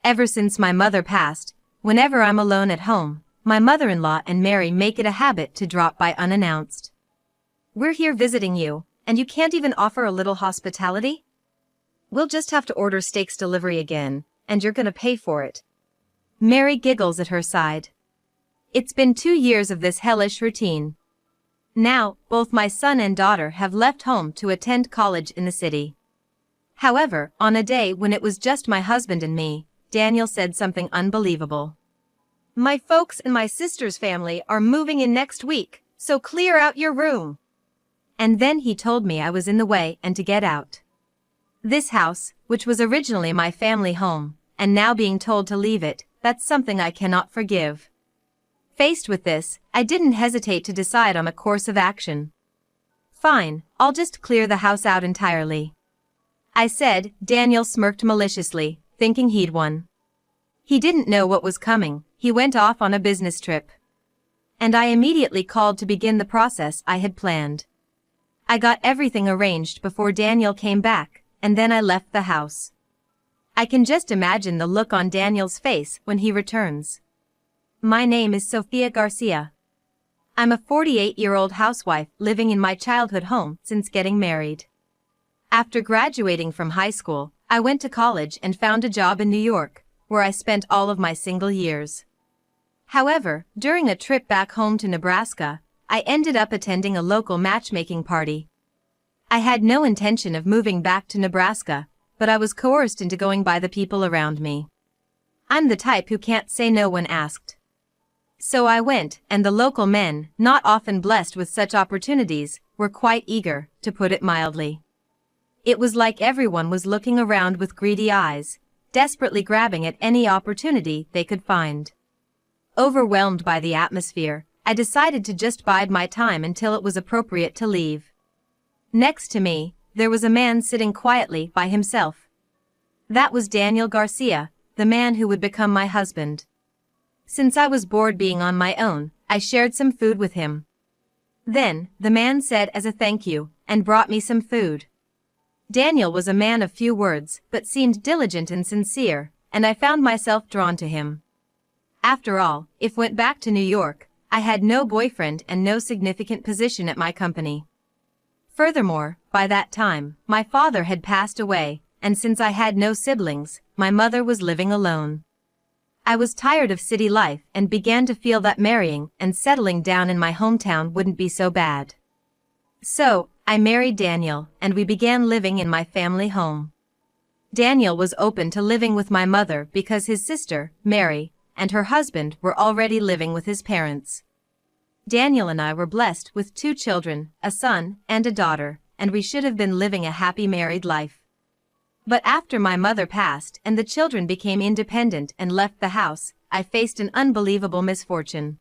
Ever since my mother passed, whenever I'm alone at home, my mother-in-law and Mary make it a habit to drop by unannounced. "We're here visiting you, and you can't even offer a little hospitality? We'll just have to order steaks delivery again, and you're gonna pay for it." Mary giggles at her side. It's been 2 years of this hellish routine. Now, both my son and daughter have left home to attend college in the city. However, on a day when it was just my husband and me, Daniel said something unbelievable. "My folks and my sister's family are moving in next week, so clear out your room." And then he told me I was in the way and to get out. This house, which was originally my family home, and now being told to leave it, that's something I cannot forgive. Faced with this, I didn't hesitate to decide on a course of action. "Fine, I'll just clear the house out entirely," I said. Daniel smirked maliciously, thinking he'd won. He didn't know what was coming. He went off on a business trip. And I immediately called to begin the process I had planned. I got everything arranged before Daniel came back, and then I left the house. I can just imagine the look on Daniel's face when he returns. My name is Sofia Garcia. I'm a 48-year-old housewife living in my childhood home since getting married. After graduating from high school, I went to college and found a job in New York, where I spent all of my single years. However, during a trip back home to Nebraska, I ended up attending a local matchmaking party. I had no intention of moving back to Nebraska, but I was coerced into going by the people around me. I'm the type who can't say no when asked. So I went, and the local men, not often blessed with such opportunities, were quite eager, to put it mildly. It was like everyone was looking around with greedy eyes, desperately grabbing at any opportunity they could find. Overwhelmed by the atmosphere, I decided to just bide my time until it was appropriate to leave. Next to me, there was a man sitting quietly by himself. That was Daniel Garcia, the man who would become my husband. Since I was bored being on my own, I shared some food with him. Then, the man said as a thank you, and brought me some food. Daniel was a man of few words, but seemed diligent and sincere, and I found myself drawn to him. After all, if went back to New York, I had no boyfriend and no significant position at my company. Furthermore, by that time, my father had passed away, and since I had no siblings, my mother was living alone. I was tired of city life and began to feel that marrying and settling down in my hometown wouldn't be so bad. So, I married Daniel, and we began living in my family home. Daniel was open to living with my mother because his sister, Mary, and her husband were already living with his parents. Daniel and I were blessed with 2 children, a son and a daughter, and we should have been living a happy married life. But after my mother passed and the children became independent and left the house, I faced an unbelievable misfortune.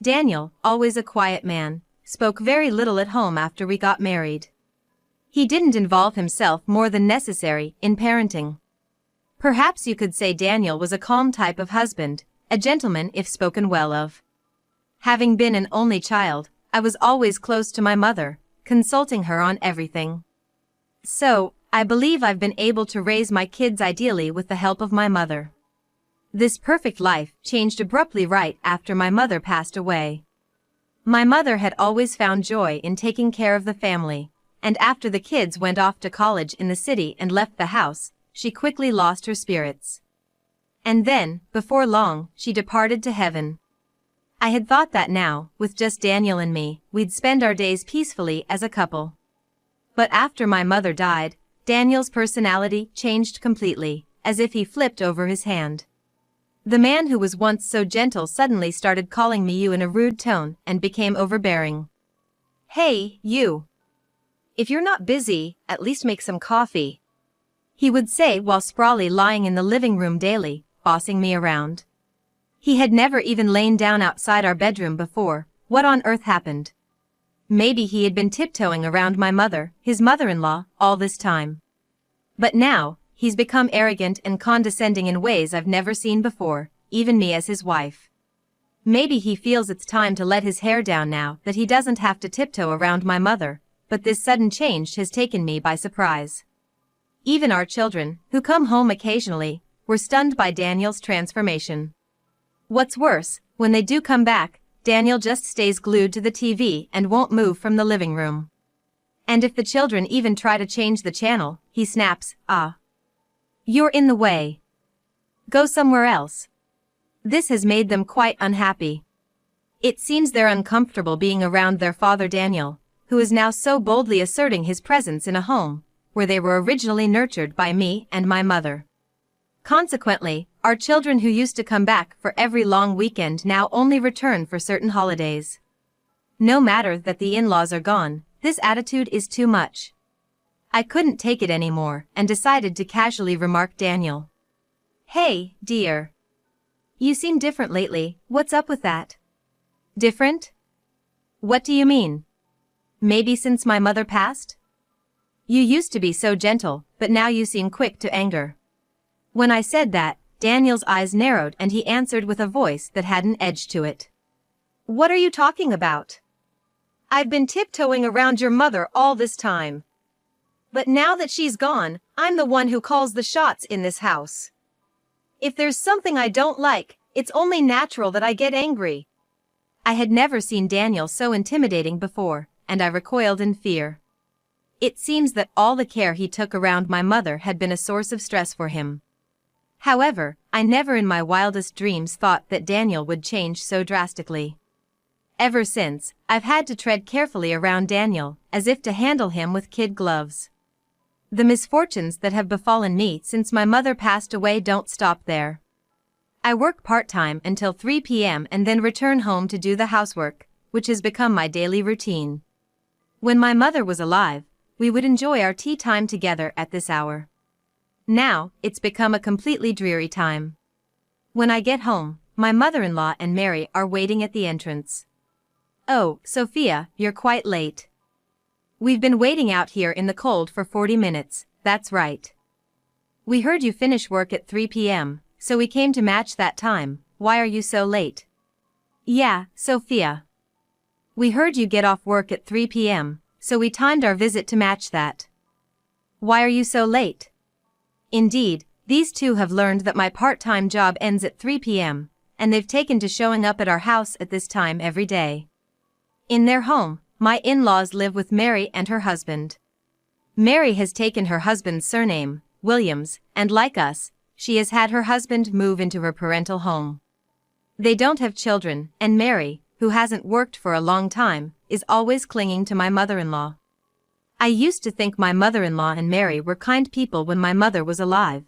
Daniel, always a quiet man, spoke very little at home after we got married. He didn't involve himself more than necessary in parenting. Perhaps you could say Daniel was a calm type of husband, a gentleman if spoken well of. Having been an only child, I was always close to my mother, consulting her on everything. So, I believe I've been able to raise my kids ideally with the help of my mother. This perfect life changed abruptly right after my mother passed away. My mother had always found joy in taking care of the family, and after the kids went off to college in the city and left the house, she quickly lost her spirits. And then, before long, she departed to heaven. I had thought that now, with just Daniel and me, we'd spend our days peacefully as a couple. But after my mother died, Daniel's personality changed completely, as if he flipped over his hand. The man who was once so gentle suddenly started calling me you in a rude tone and became overbearing. "Hey, you. If you're not busy, at least make some coffee," he would say while sprawly lying in the living room daily, bossing me around. He had never even lain down outside our bedroom before. What on earth happened? Maybe he had been tiptoeing around my mother, his mother-in-law, all this time. But now, he's become arrogant and condescending in ways I've never seen before, even me as his wife. Maybe he feels it's time to let his hair down now that he doesn't have to tiptoe around my mother, but this sudden change has taken me by surprise. Even our children, who come home occasionally, were stunned by Daniel's transformation. What's worse, when they do come back, Daniel just stays glued to the TV and won't move from the living room. And if the children even try to change the channel, he snaps, "Ah. You're in the way. Go somewhere else." This has made them quite unhappy. It seems they're uncomfortable being around their father Daniel, who is now so boldly asserting his presence in a home where they were originally nurtured by me and my mother. Consequently, our children who used to come back for every long weekend now only return for certain holidays. No matter that the in-laws are gone, this attitude is too much. I couldn't take it anymore and decided to casually remark Daniel. "Hey, dear. You seem different lately, what's up with that?" "Different? What do you mean? Maybe since my mother passed? You used to be so gentle, but now you seem quick to anger." When I said that, Daniel's eyes narrowed and he answered with a voice that had an edge to it. "What are you talking about? I've been tiptoeing around your mother all this time. But now that she's gone, I'm the one who calls the shots in this house. If there's something I don't like, it's only natural that I get angry." I had never seen Daniel so intimidating before, and I recoiled in fear. It seems that all the care he took around my mother had been a source of stress for him. However, I never in my wildest dreams thought that Daniel would change so drastically. Ever since, I've had to tread carefully around Daniel, as if to handle him with kid gloves. The misfortunes that have befallen me since my mother passed away don't stop there. I work part-time until 3 p.m. and then return home to do the housework, which has become my daily routine. When my mother was alive, we would enjoy our tea time together at this hour. Now, it's become a completely dreary time. When I get home, my mother-in-law and Mary are waiting at the entrance. "Oh, Sophia, you're quite late. We've been waiting out here in the cold for 40 minutes, that's right. We heard you finish work at 3 p.m., so we came to match that time. Why are you so late?" "Yeah, Sophia. We heard you get off work at 3 p.m., so we timed our visit to match that. Why are you so late?" Indeed, these two have learned that my part-time job ends at 3 p.m., and they've taken to showing up at our house at this time every day. In their home, my in-laws live with Mary and her husband. Mary has taken her husband's surname, Williams, and like us, she has had her husband move into her parental home. They don't have children, and Mary, who hasn't worked for a long time, is always clinging to my mother-in-law. I used to think my mother-in-law and Mary were kind people when my mother was alive.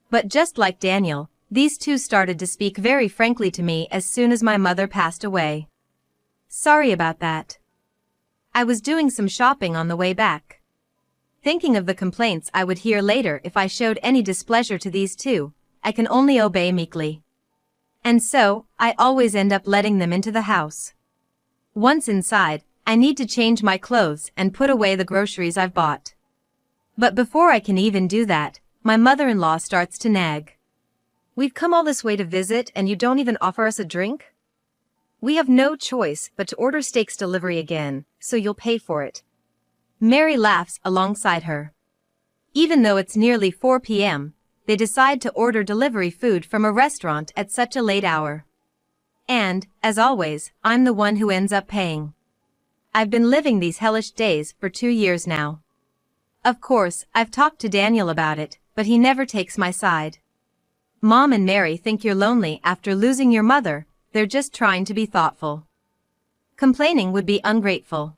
But just like Daniel, these two started to speak very frankly to me as soon as my mother passed away. Sorry about that. I was doing some shopping on the way back. Thinking of the complaints I would hear later if I showed any displeasure to these two, I can only obey meekly. And so, I always end up letting them into the house. Once inside, I need to change my clothes and put away the groceries I've bought. But before I can even do that, my mother-in-law starts to nag. "We've come all this way to visit and you don't even offer us a drink? We have no choice but to order steaks delivery again, so you'll pay for it." Mary laughs alongside her. Even though it's nearly 4 p.m., they decide to order delivery food from a restaurant at such a late hour. And, as always, I'm the one who ends up paying. I've been living these hellish days for 2 years now. Of course, I've talked to Daniel about it, but he never takes my side. Mom and Mary think you're lonely after losing your mother, they're just trying to be thoughtful. Complaining would be ungrateful.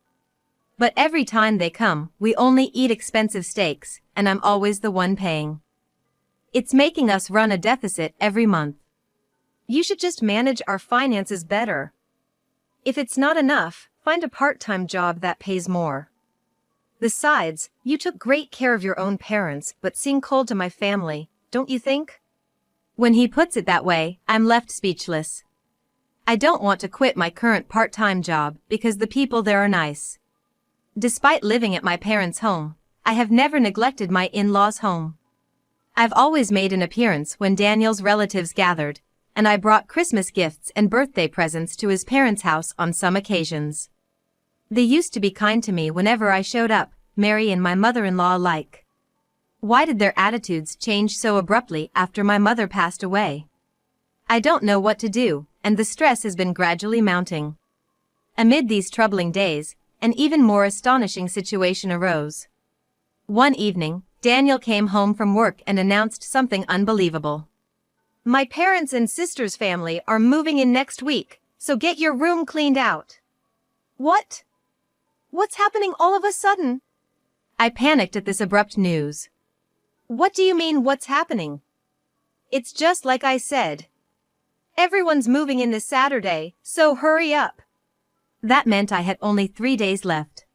But every time they come, we only eat expensive steaks, and I'm always the one paying. It's making us run a deficit every month. You should just manage our finances better. If it's not enough, find a part-time job that pays more. Besides, you took great care of your own parents but seem cold to my family, don't you think? When he puts it that way, I'm left speechless. I don't want to quit my current part-time job because the people there are nice. Despite living at my parents' home, I have never neglected my in-laws' home. I've always made an appearance when Daniel's relatives gathered, and I brought Christmas gifts and birthday presents to his parents' house on some occasions. They used to be kind to me whenever I showed up, Mary and my mother-in-law alike. Why did their attitudes change so abruptly after my mother passed away? I don't know what to do, and the stress has been gradually mounting. Amid these troubling days, an even more astonishing situation arose. One evening, Daniel came home from work and announced something unbelievable. My parents' and sister's family are moving in next week, so get your room cleaned out. What? What's happening all of a sudden? I panicked at this abrupt news. What do you mean, what's happening? It's just like I said. Everyone's moving in this Saturday, so hurry up. That meant I had only 3 days left.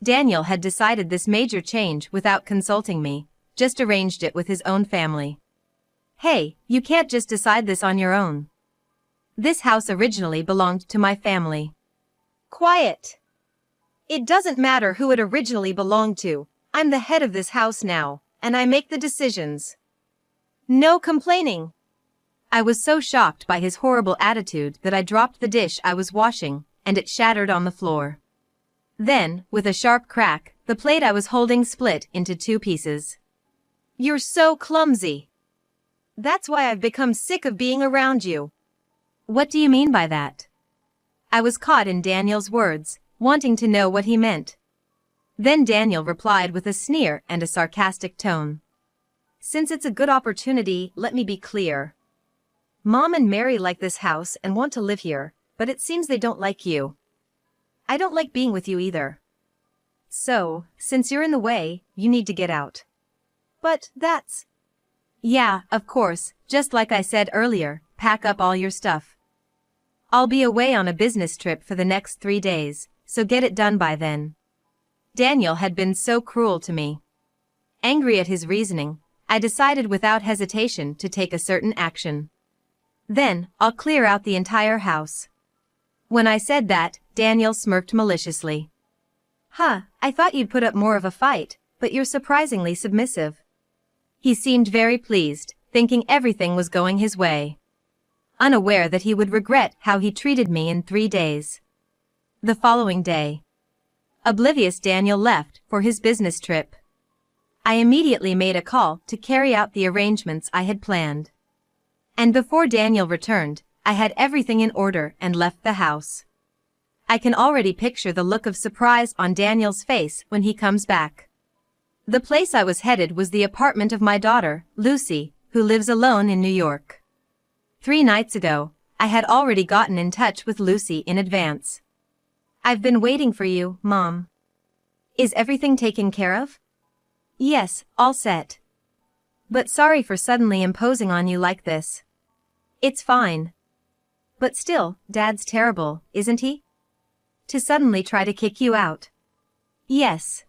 Daniel had decided this major change without consulting me, just arranged it with his own family. Hey, you can't just decide this on your own. This house originally belonged to my family. Quiet. It doesn't matter who it originally belonged to. I'm the head of this house now, and I make the decisions. No complaining. I was so shocked by his horrible attitude that I dropped the dish I was washing, and it shattered on the floor. Then, with a sharp crack, the plate I was holding split into 2 pieces. You're so clumsy. That's why I've become sick of being around you. What do you mean by that? I was caught in Daniel's words, wanting to know what he meant. Then Daniel replied with a sneer and a sarcastic tone. Since it's a good opportunity, let me be clear. Mom and Mary like this house and want to live here, but it seems they don't like you. I don't like being with you either. So, since you're in the way, you need to get out. But that's... Yeah, of course, just like I said earlier, pack up all your stuff. I'll be away on a business trip for the next 3 days, so get it done by then. Daniel had been so cruel to me. Angry at his reasoning, I decided without hesitation to take a certain action. Then, I'll clear out the entire house. When I said that, Daniel smirked maliciously. Huh, I thought you'd put up more of a fight, but you're surprisingly submissive. He seemed very pleased, thinking everything was going his way. Unaware that he would regret how he treated me in 3 days. The following day. Oblivious, Daniel left for his business trip. I immediately made a call to carry out the arrangements I had planned. And before Daniel returned, I had everything in order and left the house. I can already picture the look of surprise on Daniel's face when he comes back. The place I was headed was the apartment of my daughter, Lucy, who lives alone in New York. 3 nights ago, I had already gotten in touch with Lucy in advance. I've been waiting for you, Mom. Is everything taken care of? Yes, all set. But sorry for suddenly imposing on you like this. It's fine. But still, Dad's terrible, isn't he? To suddenly try to kick you out. Yes.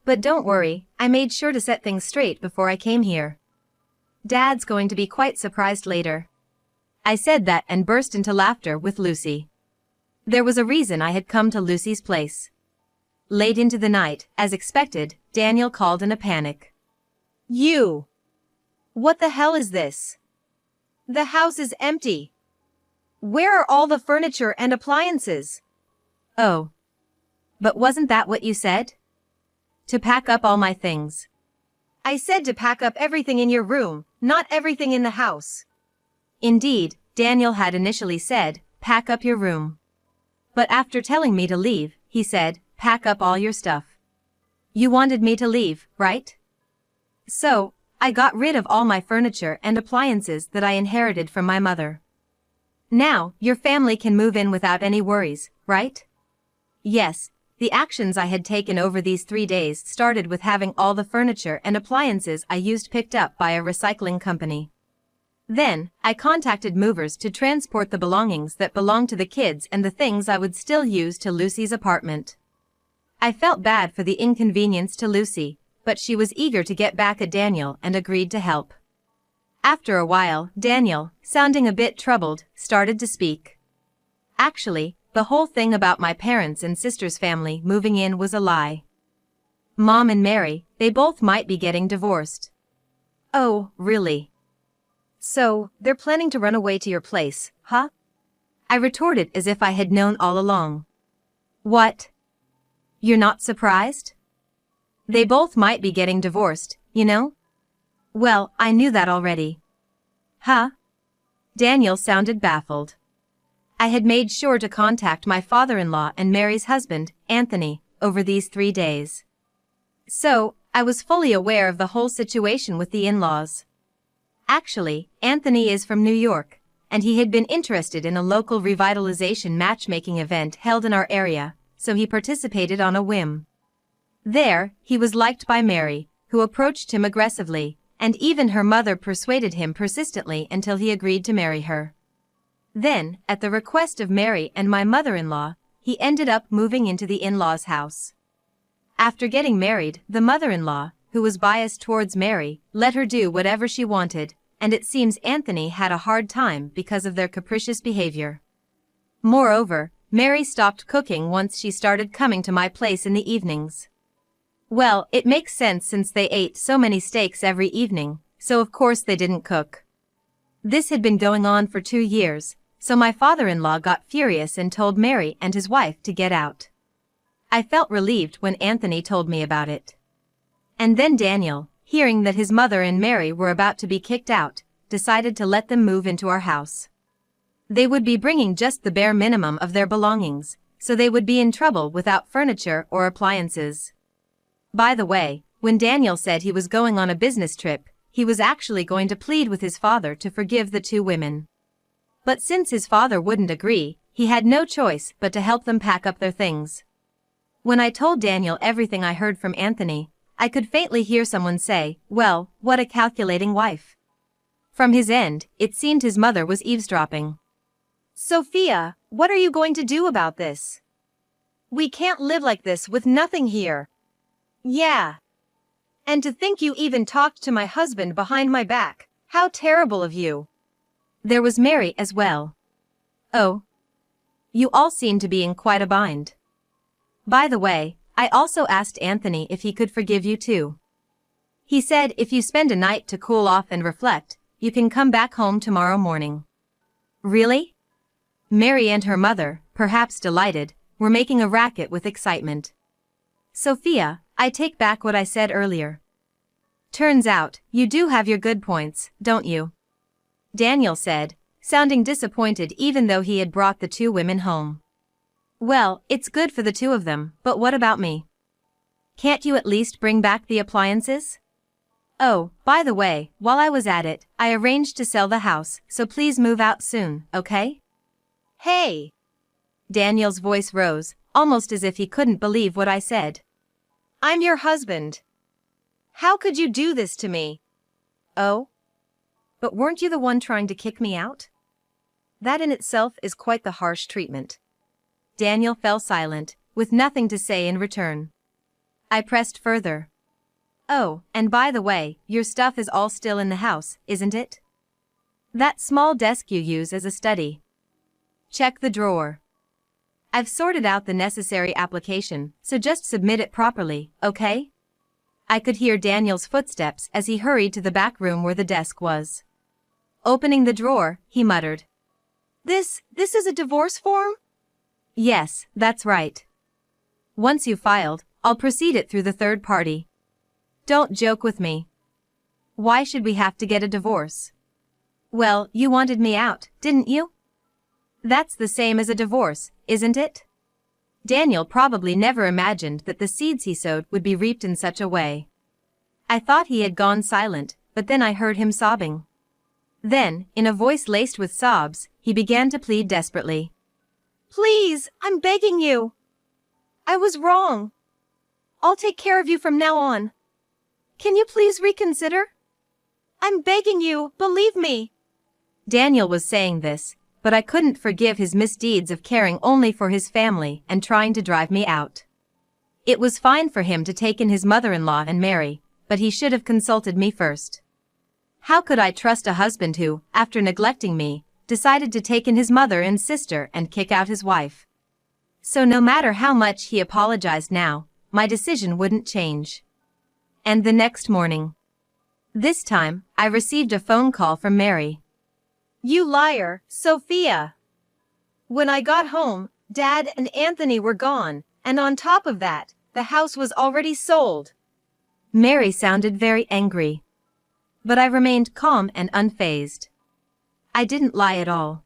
But don't worry, I made sure to set things straight before I came here. Dad's going to be quite surprised later. I said that and burst into laughter with Lucy. There was a reason I had come to Lucy's place. Late into the night, as expected, Daniel called in a panic. You! What the hell is this? The house is empty. Where are all the furniture and appliances? Oh. But wasn't that what you said? To pack up all my things. I said to pack up everything in your room, not everything in the house. Indeed, Daniel had initially said, pack up your room. But after telling me to leave, he said, pack up all your stuff. You wanted me to leave, right? So, I got rid of all my furniture and appliances that I inherited from my mother. Now, your family can move in without any worries, right? Yes, the actions I had taken over these 3 days started with having all the furniture and appliances I used picked up by a recycling company. Then, I contacted movers to transport the belongings that belonged to the kids and the things I would still use to Lucy's apartment. I felt bad for the inconvenience to Lucy, but she was eager to get back at Daniel and agreed to help. After a while, Daniel, sounding a bit troubled, started to speak. Actually, the whole thing about my parents' and sister's family moving in was a lie. Mom and Mary, they both might be getting divorced. Oh, really? So, they're planning to run away to your place, huh? I retorted as if I had known all along. What? You're not surprised? They both might be getting divorced, you know? Well, I knew that already. Huh? Daniel sounded baffled. I had made sure to contact my father-in-law and Mary's husband, Anthony, over these 3 days. So, I was fully aware of the whole situation with the in-laws. Actually, Anthony is from New York, and he had been interested in a local revitalization matchmaking event held in our area, so he participated on a whim. There, he was liked by Mary, who approached him aggressively, and even her mother persuaded him persistently until he agreed to marry her. Then, at the request of Mary and my mother-in-law, he ended up moving into the in-laws' house. After getting married, the mother-in-law, who was biased towards Mary, let her do whatever she wanted, and it seems Anthony had a hard time because of their capricious behavior. Moreover, Mary stopped cooking once she started coming to my place in the evenings. Well, it makes sense since they ate so many steaks every evening, so of course they didn't cook. This had been going on for 2 years, so my father-in-law got furious and told Mary and his wife to get out. I felt relieved when Anthony told me about it. And then Daniel, hearing that his mother and Mary were about to be kicked out, decided to let them move into our house. They would be bringing just the bare minimum of their belongings, so they would be in trouble without furniture or appliances. By the way, when Daniel said he was going on a business trip, he was actually going to plead with his father to forgive the 2 women. But since his father wouldn't agree, he had no choice but to help them pack up their things. When I told Daniel everything I heard from Anthony, I could faintly hear someone say, "Well, what a calculating wife." From his end, it seemed his mother was eavesdropping. "Sophia, what are you going to do about this? We can't live like this with nothing here." "Yeah. And to think you even talked to my husband behind my back, how terrible of you." There was Mary as well. "Oh. You all seem to be in quite a bind. By the way, I also asked Anthony if he could forgive you too. He said if you spend a night to cool off and reflect, you can come back home tomorrow morning." "Really?" Mary and her mother, perhaps delighted, were making a racket with excitement. "Sophia, I take back what I said earlier. Turns out, you do have your good points, don't you?" Daniel said, sounding disappointed even though he had brought the 2 women home. "Well, it's good for the 2 of them, but what about me? Can't you at least bring back the appliances? Oh, by the way, while I was at it, I arranged to sell the house, so please move out soon, okay?" "Hey!" Daniel's voice rose, almost as if he couldn't believe what I said. "I'm your husband. How could you do this to me?" "Oh? But weren't you the one trying to kick me out? That in itself is quite the harsh treatment." Daniel fell silent, with nothing to say in return. I pressed further. "Oh, and by the way, your stuff is all still in the house, isn't it? That small desk you use as a study. Check the drawer. I've sorted out the necessary application, so just submit it properly, okay?" I could hear Daniel's footsteps as he hurried to the back room where the desk was. Opening the drawer, he muttered. This is a divorce form?" "Yes, that's right. Once you've filed, I'll proceed it through the third party. Don't joke with me. Why should we have to get a divorce?" "Well, you wanted me out, didn't you? That's the same as a divorce, isn't it?" Daniel probably never imagined that the seeds he sowed would be reaped in such a way. I thought he had gone silent, but then I heard him sobbing. Then, in a voice laced with sobs, he began to plead desperately. "Please, I'm begging you. I was wrong. I'll take care of you from now on. Can you please reconsider? I'm begging you, believe me." Daniel was saying this, but I couldn't forgive his misdeeds of caring only for his family and trying to drive me out. It was fine for him to take in his mother-in-law and Mary, but he should have consulted me first. How could I trust a husband who, after neglecting me, decided to take in his mother and sister and kick out his wife? So no matter how much he apologized now, my decision wouldn't change. And the next morning. This time, I received a phone call from Mary. "You liar, Sophia. When I got home, Dad and Anthony were gone, and on top of that, the house was already sold." Mary sounded very angry. But I remained calm and unfazed. I didn't lie at all.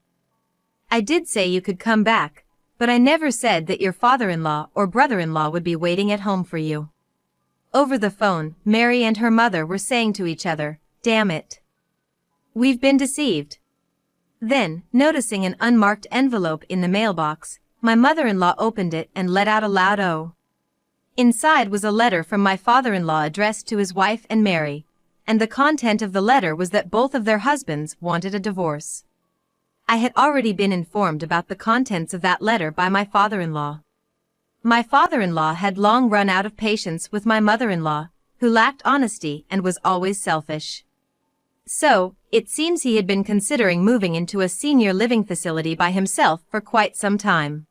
I did say you could come back, but I never said that your father-in-law or brother-in-law would be waiting at home for you. Over the phone, Mary and her mother were saying to each other, "Damn it. We've been deceived." Then, noticing an unmarked envelope in the mailbox, my mother-in-law opened it and let out a loud "oh." Inside was a letter from my father-in-law addressed to his wife and Mary, and the content of the letter was that both of their husbands wanted a divorce. I had already been informed about the contents of that letter by my father-in-law. My father-in-law had long run out of patience with my mother-in-law, who lacked honesty and was always selfish. So, it seems he had been considering moving into a senior living facility by himself for quite some time.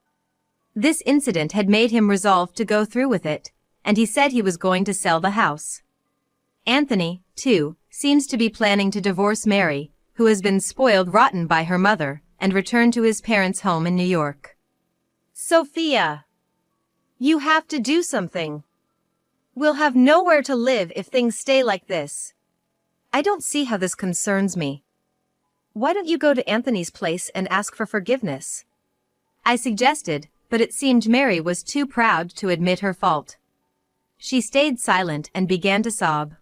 This incident had made him resolve to go through with it, and he said he was going to sell the house. Anthony, too, seems to be planning to divorce Mary, who has been spoiled rotten by her mother, and return to his parents' home in New York. Sophia! You have to do something. We'll have nowhere to live if things stay like this. I don't see how this concerns me. Why don't you go to Anthony's place and ask for forgiveness? I suggested, but it seemed Mary was too proud to admit her fault. She stayed silent and began to sob.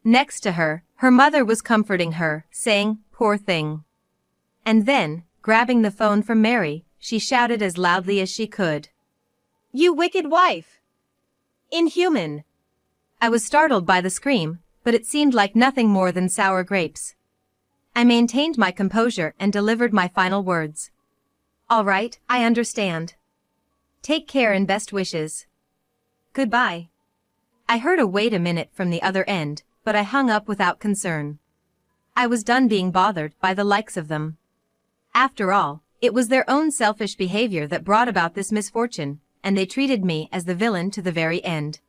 Next to her, her mother was comforting her, saying, "Poor thing." And then, grabbing the phone from Mary, she shouted as loudly as she could, "You wicked wife! Inhuman!" I was startled by the scream, but it seemed like nothing more than sour grapes. I maintained my composure and delivered my final words. "All right, I understand. Take care and best wishes. Goodbye." I heard a "wait a minute" from the other end, but I hung up without concern. I was done being bothered by the likes of them. After all, it was their own selfish behavior that brought about this misfortune, and they treated me as the villain to the very end.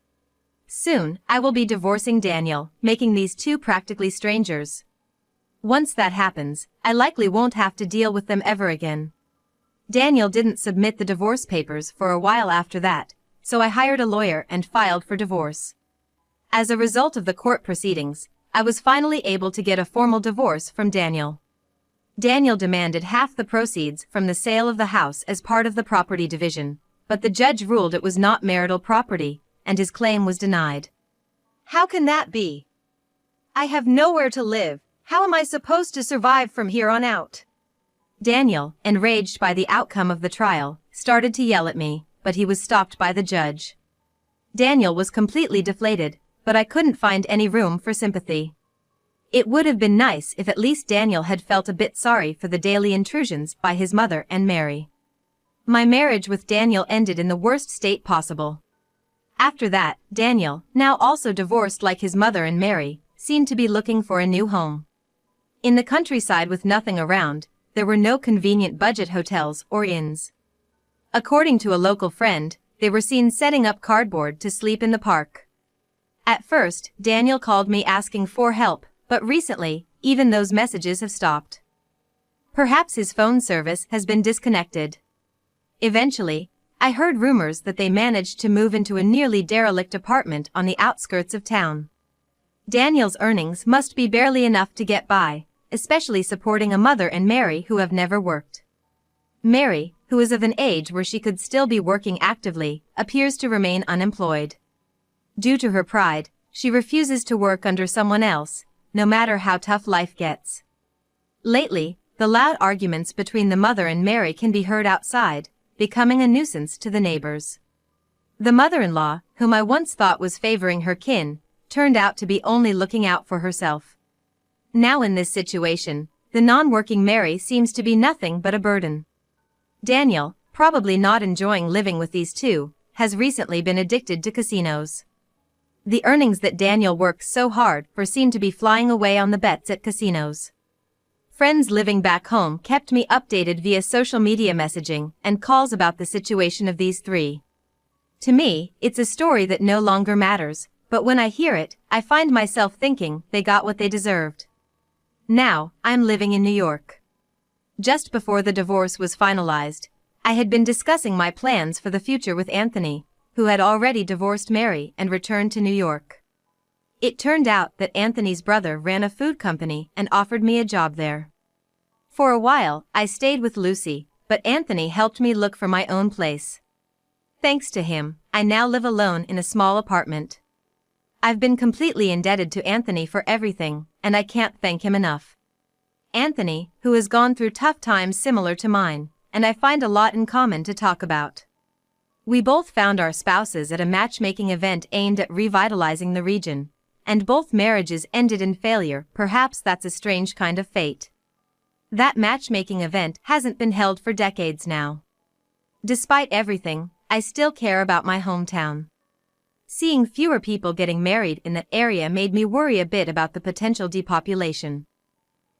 Soon, I will be divorcing Daniel, making these two practically strangers. Once that happens, I likely won't have to deal with them ever again. Daniel didn't submit the divorce papers for a while after that, so I hired a lawyer and filed for divorce. As a result of the court proceedings, I was finally able to get a formal divorce from Daniel. Daniel demanded half the proceeds from the sale of the house as part of the property division, but the judge ruled it was not marital property, and his claim was denied. How can that be? I have nowhere to live. How am I supposed to survive from here on out? Daniel, enraged by the outcome of the trial, started to yell at me, but he was stopped by the judge. Daniel was completely deflated, but I couldn't find any room for sympathy. It would have been nice if at least Daniel had felt a bit sorry for the daily intrusions by his mother and Mary. My marriage with Daniel ended in the worst state possible. After that, Daniel, now also divorced like his mother and Mary, seemed to be looking for a new home. In the countryside with nothing around, there were no convenient budget hotels or inns. According to a local friend, they were seen setting up cardboard to sleep in the park. At first, Daniel called me asking for help, but recently, even those messages have stopped. Perhaps his phone service has been disconnected. Eventually, I heard rumors that they managed to move into a nearly derelict apartment on the outskirts of town. Daniel's earnings must be barely enough to get by, especially supporting a mother and Mary who have never worked. Mary, who is of an age where she could still be working actively, appears to remain unemployed. Due to her pride, she refuses to work under someone else, no matter how tough life gets. Lately, the loud arguments between the mother and Mary can be heard outside, becoming a nuisance to the neighbors. The mother-in-law, whom I once thought was favoring her kin, turned out to be only looking out for herself. Now in this situation, the non-working Mary seems to be nothing but a burden. Daniel, probably not enjoying living with these two, has recently been addicted to casinos. The earnings that Daniel works so hard for seem to be flying away on the bets at casinos. Friends living back home kept me updated via social media messaging and calls about the situation of these three. To me, it's a story that no longer matters, but when I hear it, I find myself thinking they got what they deserved. Now, I'm living in New York. Just before the divorce was finalized, I had been discussing my plans for the future with Anthony, who had already divorced Mary and returned to New York. It turned out that Anthony's brother ran a food company and offered me a job there. For a while, I stayed with Lucy, but Anthony helped me look for my own place. Thanks to him, I now live alone in a small apartment. I've been completely indebted to Anthony for everything, and I can't thank him enough. Anthony, who has gone through tough times similar to mine, and I find a lot in common to talk about. We both found our spouses at a matchmaking event aimed at revitalizing the region, and both marriages ended in failure. Perhaps that's a strange kind of fate. That matchmaking event hasn't been held for decades now. Despite everything, I still care about my hometown. Seeing fewer people getting married in that area made me worry a bit about the potential depopulation.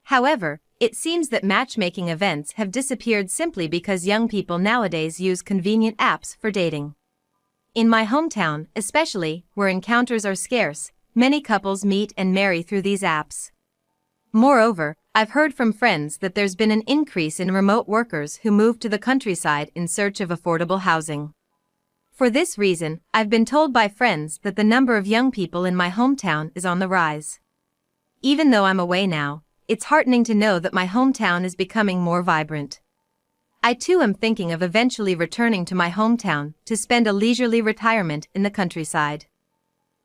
However, it seems that matchmaking events have disappeared simply because young people nowadays use convenient apps for dating. In my hometown, especially, where encounters are scarce, many couples meet and marry through these apps. Moreover, I've heard from friends that there's been an increase in remote workers who move to the countryside in search of affordable housing. For this reason, I've been told by friends that the number of young people in my hometown is on the rise. Even though I'm away now, it's heartening to know that my hometown is becoming more vibrant. I too am thinking of eventually returning to my hometown to spend a leisurely retirement in the countryside.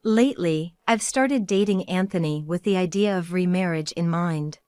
Lately, I've started dating Anthony with the idea of remarriage in mind.